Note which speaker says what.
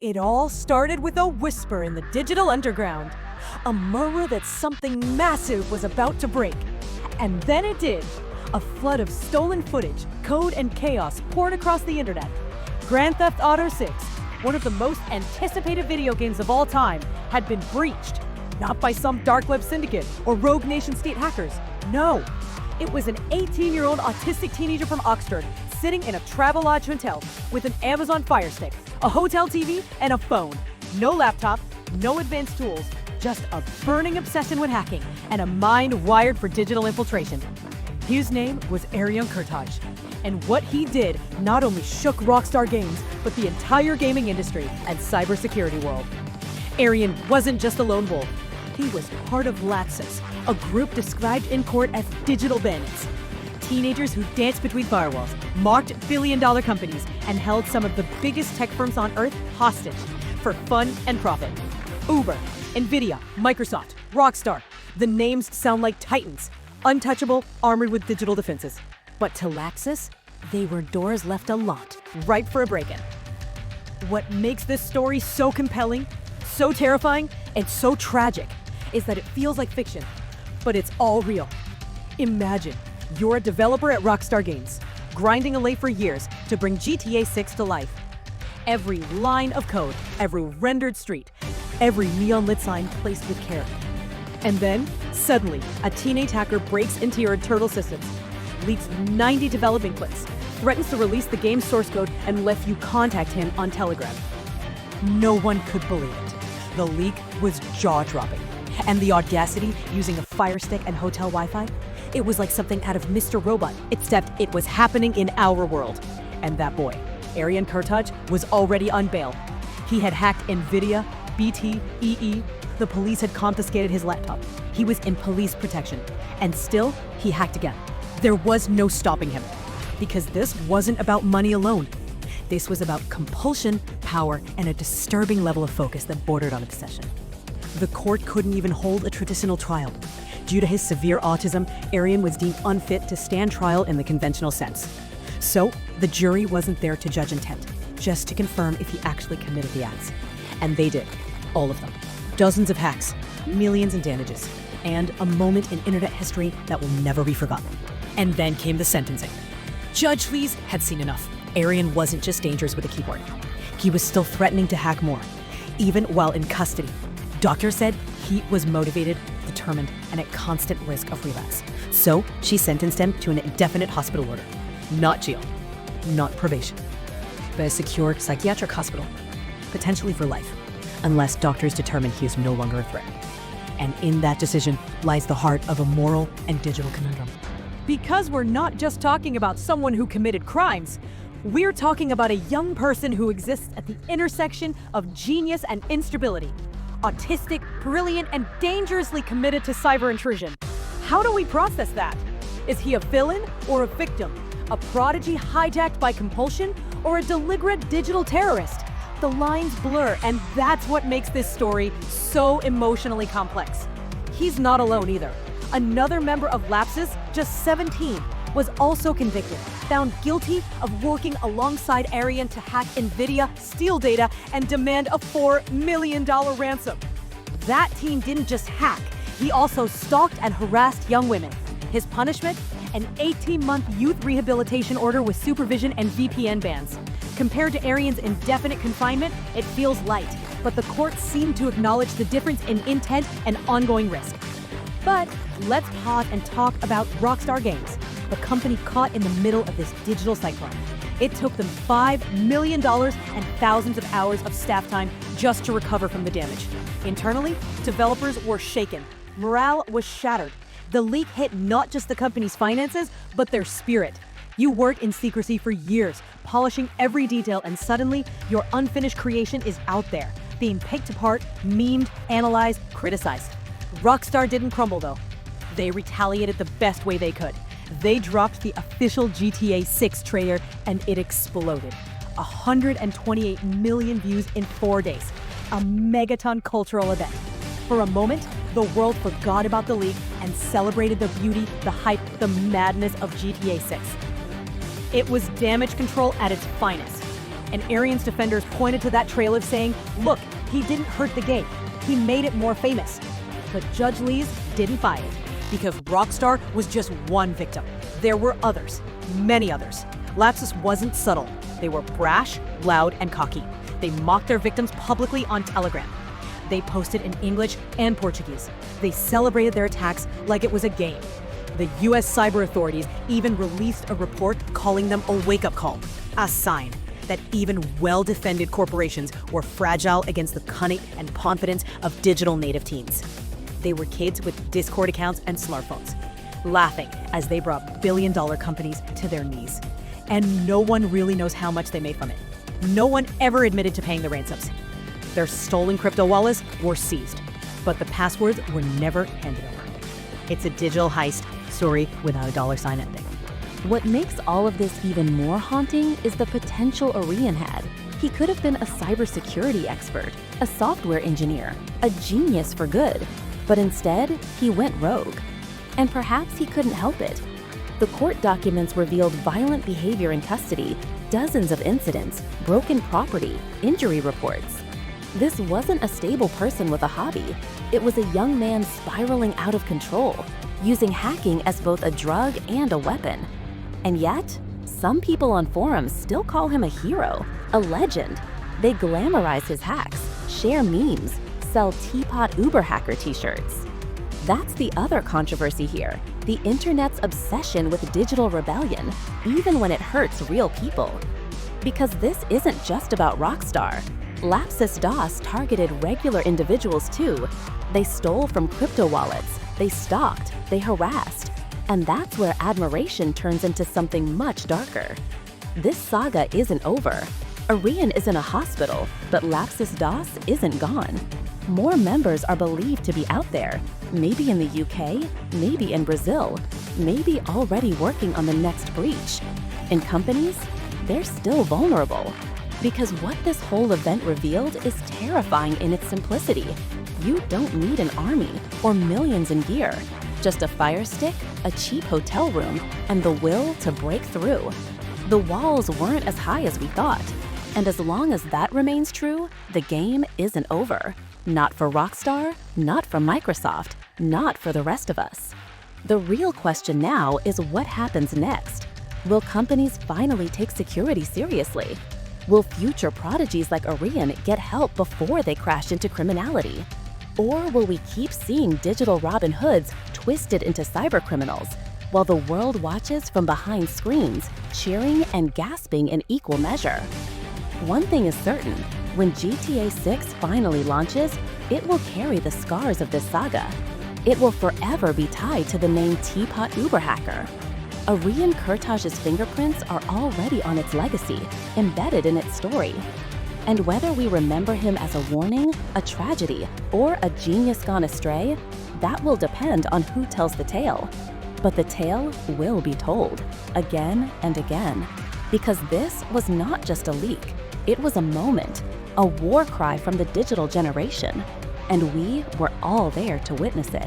Speaker 1: It all started with a whisper in the digital underground, a murmur that something massive was about to break. And then it did. A flood of stolen footage, code, and chaos poured across the internet. Grand Theft Auto 6, one of the most anticipated video games of all time, had been breached. Not by some dark web syndicate or rogue nation-state hackers. No, it was an 18-year-old autistic teenager from Oxford sitting in a Travelodge hotel with an Amazon Firestick, a hotel TV, and a phone. No laptop, no advanced tools, just a burning obsession with hacking and a mind wired for digital infiltration. His name was Arion Kurtaj, and what he did not only shook Rockstar Games, but the entire gaming industry and cybersecurity world. Arion wasn't just a lone wolf. He was part of Lapsus, a group described in court as digital bandits. Teenagers who danced between firewalls, mocked billion-dollar companies, and held some of the biggest tech firms on Earth hostage for fun and profit. Uber, Nvidia, Microsoft, Rockstar. The names sound like titans, untouchable, armored with digital defenses. But to Lapsus, they were doors left unlocked, ripe for a break-in. What makes this story so compelling, so terrifying, and so tragic is that it feels like fiction, but it's all real. Imagine you're a developer at Rockstar Games, grinding away for years to bring GTA 6 to life. Every line of code, every rendered street, every neon-lit sign placed with care. And then, suddenly, a teenage hacker breaks into your internal systems, leaks 90 developing clips, threatens to release the game's source code, and lets you contact him on Telegram. No one could believe it. The leak was jaw-dropping. And the audacity using a Firestick and hotel Wi-Fi? It was like something out of Mr. Robot, except it was happening in our world. And that boy, Arion Kurtaj, was already on bail. He had hacked Nvidia, BT, EE. The police had confiscated his laptop. He was in police protection. And still, he hacked again. There was no stopping him. Because this wasn't about money alone. This was about compulsion, power, and a disturbing level of focus that bordered on obsession. The court couldn't even hold a traditional trial. Due to his severe autism, Arion was deemed unfit to stand trial in the conventional sense. So, the jury wasn't there to judge intent, just to confirm if he actually committed the acts. And they did. All of them. Dozens of hacks, millions in damages, and a moment in internet history that will never be forgotten. And then came the sentencing. Judge Lees had seen enough. Arion wasn't just dangerous with a keyboard. He was still threatening to hack more, even while in custody. Doctors said he was motivated, determined, and at constant risk of relapse. So she sentenced him to an indefinite hospital order. Not jail, not probation, but a secure psychiatric hospital, potentially for life, unless doctors determine he is no longer a threat. And in that decision lies the heart of a moral and digital conundrum. Because we're not just talking about someone who committed crimes, we're talking about a young person who exists at the intersection of genius and instability. Autistic, brilliant, and dangerously committed to cyber intrusion. How do we process that? Is he a villain or a victim? A prodigy hijacked by compulsion or a deliberate digital terrorist? The lines blur, and that's what makes this story so emotionally complex. He's not alone either. Another member of Lapsus, just 17, was also convicted, found guilty of working alongside Arion to hack Nvidia, steal data, and demand a $4 million ransom. That teen didn't just hack, he also stalked and harassed young women. His punishment? An 18-month youth rehabilitation order with supervision and VPN bans. Compared to Arion's indefinite confinement, it feels light, but the court seemed to acknowledge the difference in intent and ongoing risk. But let's pause and talk about Rockstar Games, the company caught in the middle of this digital cyclone. It took them $5 million and thousands of hours of staff time just to recover from the damage. Internally, developers were shaken. Morale was shattered. The leak hit not just the company's finances, but their spirit. You work in secrecy for years, polishing every detail, and suddenly, your unfinished creation is out there, being picked apart, memed, analyzed, criticized. Rockstar didn't crumble, though. They retaliated the best way they could. They dropped the official GTA 6 trailer, and it exploded. 128 million views in 4 days. A megaton cultural event. For a moment, the world forgot about the leak and celebrated the beauty, the hype, the madness of GTA 6. It was damage control at its finest. and Arion's defenders pointed to that trail of saying, look, he didn't hurt the game. He made it more famous. But Judge Lees didn't buy it, because Rockstar was just one victim. There were others, many others. Lapsus wasn't subtle. They were brash, loud, and cocky. They mocked their victims publicly on Telegram. They posted in English and Portuguese. They celebrated their attacks like it was a game. The US cyber authorities even released a report calling them a wake-up call, a sign that even well-defended corporations were fragile against the cunning and confidence of digital native teens. They were kids with Discord accounts and smartphones, laughing as they brought billion-dollar companies to their knees. And no one really knows how much they made from it. No one ever admitted to paying the ransoms. Their stolen crypto wallets were seized, but the passwords were never handed over. It's a digital heist story without a $sign ending.
Speaker 2: What makes all of this even more haunting is the potential Arion had. He could have been a cybersecurity expert, a software engineer, a genius for good. But instead, he went rogue. And perhaps he couldn't help it. The court documents revealed violent behavior in custody, dozens of incidents, broken property, injury reports. This wasn't a stable person with a hobby. It was a young man spiraling out of control, using hacking as both a drug and a weapon. And yet, some people on forums still call him a hero, a legend. They glamorize his hacks, share memes, sell teapot Uber hacker t-shirts. That's the other controversy here, the internet's obsession with digital rebellion, even when it hurts real people. Because this isn't just about Rockstar. Lapsus DOS targeted regular individuals too. They stole from crypto wallets, they stalked, they harassed. And that's where admiration turns into something much darker. This saga isn't over. Arion is in a hospital, but Lapsus DOS isn't gone. More members are believed to be out there, maybe in the UK, maybe in Brazil, maybe already working on the next breach. In companies, they're still vulnerable. Because what this whole event revealed is terrifying in its simplicity. You don't need an army or millions in gear, just a Firestick, a cheap hotel room, and the will to break through. The walls weren't as high as we thought. And as long as that remains true, the game isn't over. Not for Rockstar, not for Microsoft, not for the rest of us. The real question now is what happens next? Will companies finally take security seriously? Will future prodigies like Arion get help before they crash into criminality? Or will we keep seeing digital Robin Hoods twisted into cybercriminals, while the world watches from behind screens, cheering and gasping in equal measure? One thing is certain, when GTA 6 finally launches, it will carry the scars of this saga. It will forever be tied to the name Teapot Uber Hacker. Arion Kurtaj's fingerprints are already on its legacy, embedded in its story. And whether we remember him as a warning, a tragedy, or a genius gone astray, that will depend on who tells the tale. But the tale will be told, again and again. Because this was not just a leak, it was a moment, a war cry from the digital generation. And we were all there to witness it.